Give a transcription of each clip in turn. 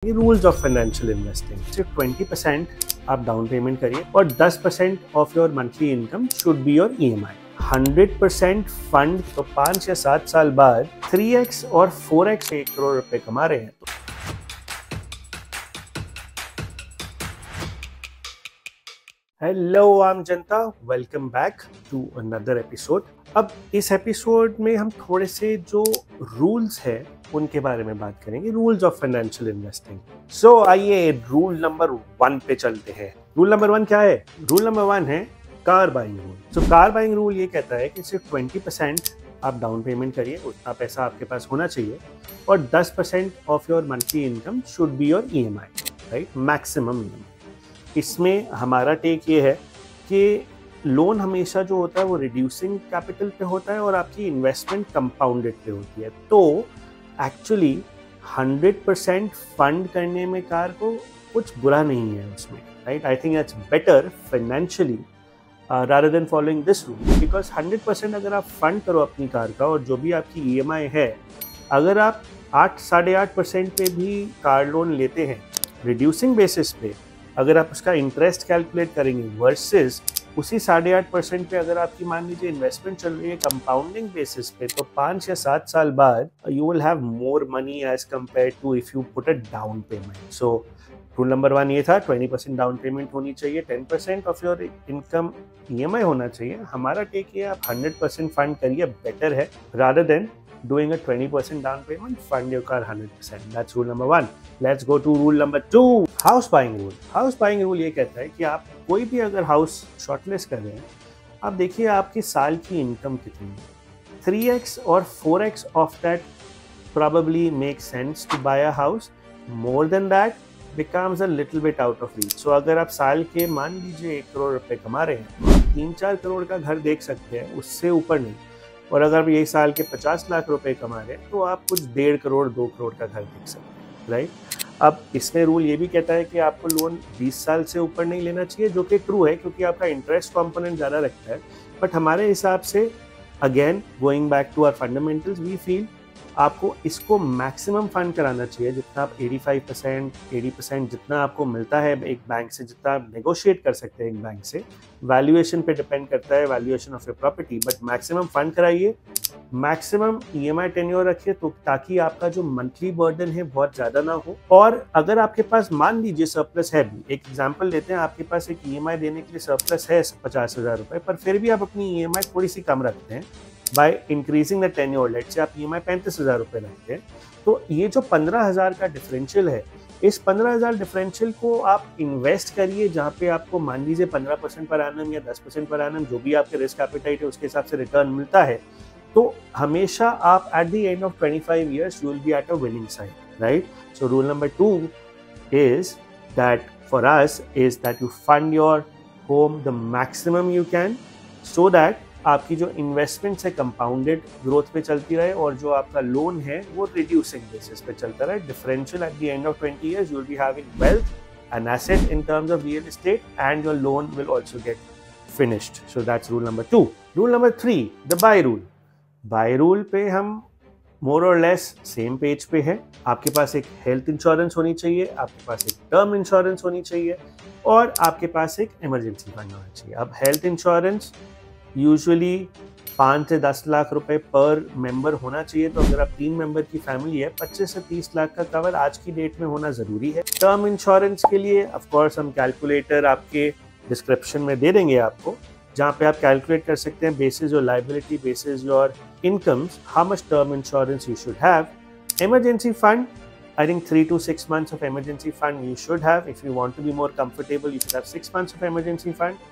ये rules of financial investing. सिर्फ 20% आप डाउन पेमेंट करिए और 10% of your monthly income should be your EMI। 100% fund तो 5 या 7 साल बाद 3x और 4x 1 करोड़ रुपए कमा रहे हैं। हेलो आम जनता, welcome back to another episode. अब इस एपिसोड में हम थोड़े से जो रूल्स है उनके बारे में बात करेंगे, रूल्स ऑफ फाइनेंशियल इन्वेस्टिंग। सो आइए रूल नंबर 1 पे चलते हैं। रूल नंबर 1 क्या है? रूल नंबर 1 है car buying rule. So car buying rule ये कहता है कि सिर्फ 20% आप डाउन पेमेंट करिए, उतना पैसा आपके पास होना चाहिए, और 10% of your monthly income should be your EMI, right? Maximum EMI। इसमें हमारा टेक ये है कि लोन हमेशा जो होता है वो रिड्यूसिंग कैपिटल पे होता है और आपकी इन्वेस्टमेंट कंपाउंडेड पे होती है। तो एक्चुअली 100% फंड करने में कार को कुछ बुरा नहीं है उसमें, right? I think that's better financially rather than following this rule, because 100% अगर आप फंड करो अपनी कार का और जो भी आपकी EMI है, अगर आप 8-8.5% पे भी कार लोन लेते हैं रिड्यूसिंग बेसिस पे, अगर आप उसका इंटरेस्ट कैलकुलेट करेंगे वर्सेस उसी 8.5% पे अगर आपकी मान लीजिए इन्वेस्टमेंट चल रही है कंपाउंडिंग बेसिस पे, तो 5 या 7 साल बाद you will have more money as compared to if you put a down payment. So rule number 1 ये था, 20% डाउन पेमेंट होनी चाहिए, 10% ऑफ योर इनकम EMI होना चाहिए। हमारा टेक ये, आप 100% फंड करिए, बेटर है rather than doing a 20% down payment, fund your car 100%. That's rule number 1. Let's go to rule number 2. House buying rule. House buying rule ये कहता है कि आप कोई भी अगर हाउस शॉर्टलिस्ट कर रहे हैं, आप देखिए आपकी साल की इनकम कितनी है। 3x और 4x of that probably makes sense to buy a house. More than that becomes a little bit out of reach. So अगर आप साल के मान लीजिए 1 करोड़ रुपए कमा रहे हैं, तो आप 3-4 करोड़ का घर देख सकते हैं, उससे ऊपर नहीं। और अगर यही साल के 50 लाख रुपए कमा रहे हैं, तो आप कुछ 1.5 करोड़ 2 करोड़ का घर देख सकते हैं, राइट? अब इसमें रूल ये भी कहता है कि आपको लोन 20 साल से ऊपर नहीं लेना चाहिए, जो कि ट्रू है क्योंकि आपका इंटरेस्ट कंपोनेंट ज़्यादा रखता है। बट हमारे हिसाब से again going back to our fundamentals, we feel आपको इसको मैक्सिमम फंड कराना चाहिए। जितना आप 85%, 80% जितना आपको मिलता है एक बैंक से, जितना आप नेगोशिएट कर सकते हैं एक बैंक से, वैल्यूएशन पे डिपेंड करता है, valuation of your property, but maximum fund कराइए, मैक्सिमम EMI टेन्योर रखिए, तो ताकि आपका जो मंथली बर्डन है बहुत ज़्यादा ना हो। और अगर आपके पास मान लीजिए सरप्लस है भी, एक एग्जांपल लेते हैं, आपके पास एक EMI देने के लिए सरप्लस है 50,000 रुपये, पर फिर भी आप अपनी EMI थोड़ी सी कम रखते हैं by increasing the tenure, let's say आप EMI 35,000 रुपये रखते हैं, तो ये जो 15,000 का डिफरेंशियल है, इस 15,000 डिफरेंशियल को आप इन्वेस्ट करिए, जहाँ पे आपको मान लीजिए 15% पर एनम या 10% पर एनम, जो भी आपके रिस्क एपेटाइट है उसके हिसाब से रिटर्न मिलता है। तो हमेशा आप at the end of 25 years you will be at a winning side, right? So rule number 2 is that for us is that you fund your home the maximum you can, so that आपकी जो investments है compounded growth पे चलती रहे और जो आपका loan है वो रिड्यूसिंग बेसिस पे चलता रहे। Differential at the end of 20 years you will be having wealth, an asset in terms of real estate, and your loan will also get finished. So that's rule number 2. Rule number 3, the by rule. By rule पे हम मोर और less same page पे है। आपके पास एक health insurance होनी चाहिए, आपके पास एक टर्म इंश्योरेंस होनी चाहिए, और आपके पास एक इमरजेंसी फंड होना चाहिए। अब हेल्थ इंश्योरेंस यूजुअली 5 से 10 लाख रुपए पर मेंबर होना चाहिए, तो अगर आप 3 मेंबर की फैमिली है, 25 से 30 लाख का कवर आज की डेट में होना ज़रूरी है। टर्म इंश्योरेंस के लिए ऑफकोर्स हम कैलकुलेटर आपके डिस्क्रिप्शन में दे देंगे आपको, जहाँ पे आप कैलकुलेट कर सकते हैं basis your liability, basis your incomes, how much term insurance you should have. Emergency fund, I think 3 to 6 months of emergency fund you should have. If you want to be more comfortable, you should have 6 months of emergency fund.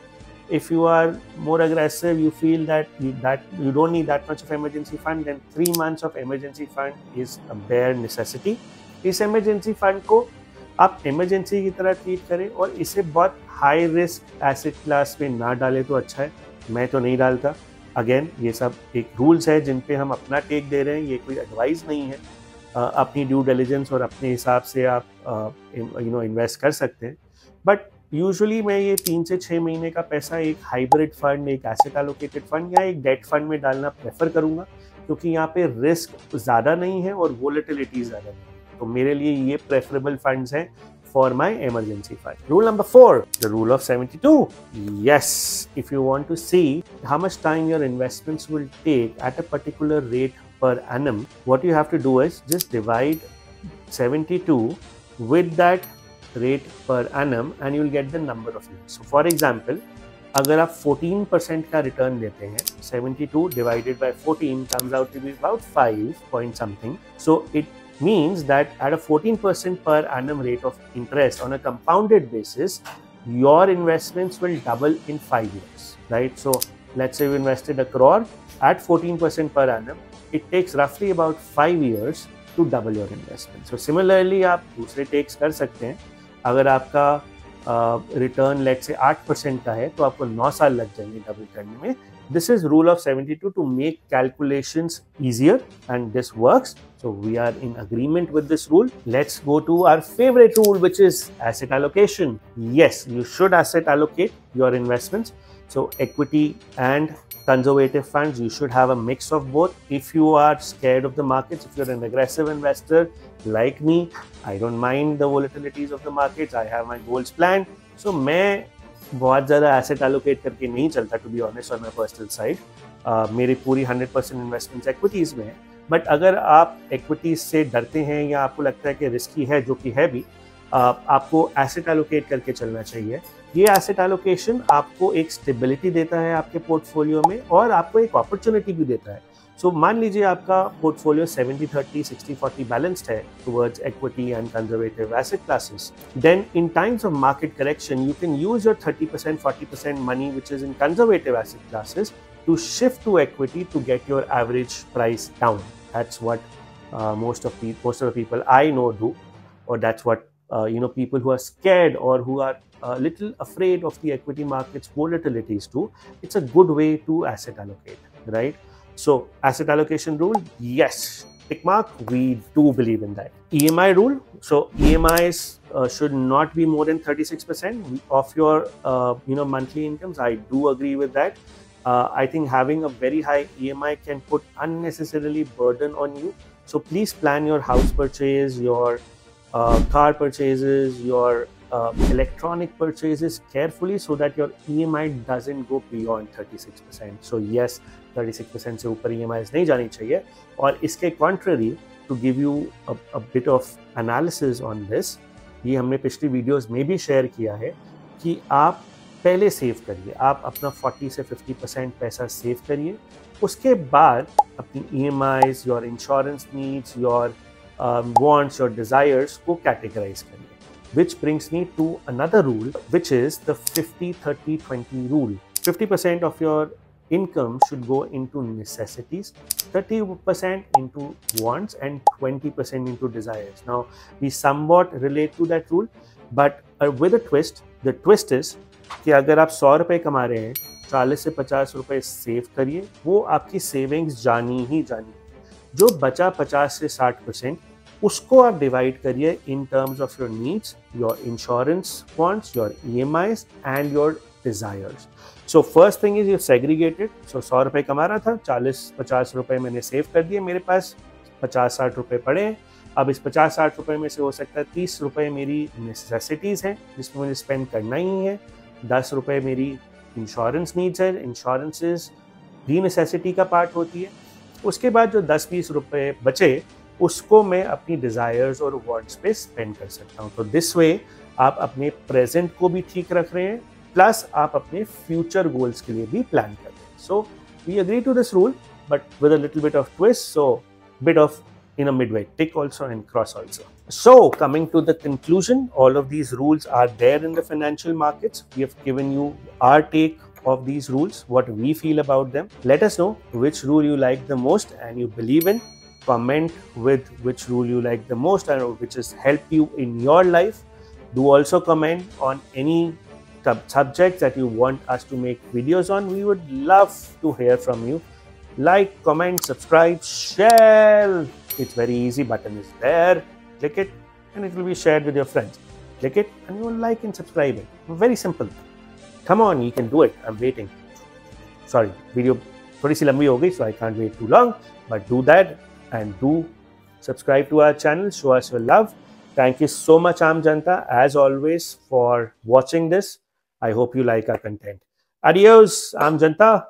If you are more aggressive, you feel that you don't need that much of emergency fund, then 3 months of emergency fund is a bare necessity. इस emergency fund को आप emergency की तरह treat करें और इसे बहुत high risk asset class में ना डालें तो अच्छा है। मैं तो नहीं डालता। अगेन ये सब एक रूल्स है जिन पे हम अपना टेक दे रहे हैं, ये कोई एडवाइस नहीं है। अपनी ड्यू डिलिजेंस और अपने हिसाब से आप इन्वेस्ट कर सकते हैं। बट यूजुअली मैं ये 3 से 6 महीने का पैसा एक हाइब्रिड फंड, एक एसेट एलोकेटेड फंड या एक डेट फंड में डालना प्रेफर करूंगा, क्योंकि यहाँ पे रिस्क ज़्यादा नहीं है और वोलेटिलिटी ज़्यादा नहीं है। तो मेरे लिए ये प्रेफरेबल फंड्स हैं for my emergency fund. Rule number 4, the rule of 72. Yes, if you want to see how much time your investments will take at a particular rate per annum, what you have to do is just divide 72 with that rate per annum and you will get the number of years. So for example, अगर आप 14% का return देते हैं, 72 divided by 14 comes out to be about 5 point something. So it means that at a 14% per annum rate of interest on a compounded basis, your investments will double in 5 years, right? So let's say you invested 1 crore at 14% per annum. It takes roughly about 5 years to double your investment. So similarly, आप दूसरे takes कर सकते हैं. अगर आपका return late से 8% का है तो आपको 9 साल लग जाएंगे डबल करने में. This is rule of 72 to make calculations easier, and this works. So we are in agreement with this rule. Let's go to our favorite rule, which is asset allocation. Yes, you should asset allocate your investments. So equity and conservative funds, you should have a mix of both. If you are scared of the markets, if you're an aggressive investor like me, I don't mind the volatilities of the markets. I have my goals planned. So मैं बहुत ज़्यादा asset allocate करके नहीं चलता, to be honest, on my personal side. मेरी पूरी 100% investments equities में है. बट अगर आप एक्विटीज़ से डरते हैं या आपको लगता है कि रिस्की है, जो कि है भी, आपको एसेट एलोकेट करके चलना चाहिए. ये एसेट एलोकेशन आपको एक स्टेबिलिटी देता है आपके पोर्टफोलियो में और आपको एक अपॉर्चुनिटी भी देता है. सो मान लीजिए आपका पोर्टफोलियो 70-30, 60-40 बैलेंस्ड है towards equity and conservative asset classes. Then in times of market correction, you can use your 30%, 40% money which is in conservative asset classes to shift to equity to get your average price down. That's what most of the people I know do, or that's what people who are scared or who are a little afraid of the equity markets volatilities do. It's a good way to asset allocate, right? So asset allocation rule, yes, tick mark, we do believe in that. EMI rule, so EMIs should not be more than 36% of your monthly incomes. I do agree with that. I think having a very high EMI can put unnecessarily burden on you. So please plan your house purchase, your car purchases, your electronic purchases carefully so that your EMI doesn't go beyond 36%. So yes, 36% से ऊपर EMIs नहीं जानी चाहिए. और इसके contrary, to give you a bit of analysis on this, ये हमने पिछली वीडियोस में भी शेयर किया है कि आप पहले सेव करिए. आप अपना 40 से 50% पैसा सेव करिए. उसके बाद अपनी EMIs, your insurance needs, your wants, your desires को categorize करिए. Which brings me to another rule, which is the 50-30-20 rule. 50% of your income should go into necessities, 30% into wants, and 20% into desires. Now, we somewhat relate to that rule, but with a twist. The twist is कि अगर आप 100 रुपये कमा रहे हैं, 40 से 50 रुपये save करिए. वो आपकी सेविंग्स जानी ही जानी. जो बचा 50 से 60%, उसको आप डिवाइड करिए in terms of your needs, your insurance wants, your EMIs and your desires. So first thing is you segregated. So 100 रुपये कमा रहा था, 40-50 रुपये मैंने सेव कर दिए. मेरे पास 50-60 रुपये पड़े हैं. अब इस 50-60 रुपये में से हो सकता है 30 रुपये मेरी नेसेसिटीज़ हैं जिसमें मुझे स्पेंड करना ही है. 10 रुपये मेरी इंश्योरेंस नीड्स है. इंश्योरेंसेस भी नेसेसिटी का पार्ट होती है. उसके बाद जो 10-20 रुपये बचे, उसको मैं अपनी डिज़ायर्स और वांट्स पे स्पेंड कर सकता हूँ. तो दिस वे आप अपने प्रेजेंट को भी ठीक रख रहे हैं, प्लस आप अपने फ्यूचर गोल्स के लिए भी प्लान कर रहे हैं. So we agree to this rule, but with a little bit of twist. So bit of in a midway, tick also and cross also. So coming to the conclusion, all of these rules are there in the financial markets. We have given you our take of these rules, what we feel about them. Let us know which rule you like the most and you believe in. Comment with which rule you like the most and which has helped you in your life. Do also comment on any subjects that you want us to make videos on. We would love to hear from you. Like, comment, subscribe, share. It's very easy. Button is there. Click it and it will be shared with your friends. Click it and you will like and subscribe it. Very simple. Come on, you can do it. I'm waiting. Sorry, video थोड़ी सी लंबी हो गई, so I can't wait too long. But do that and do Subscribe to our channel, show us your love. Thank you so much, Aam Janta, as always, for watching this. I hope you like our content. Adios, Aam Janta.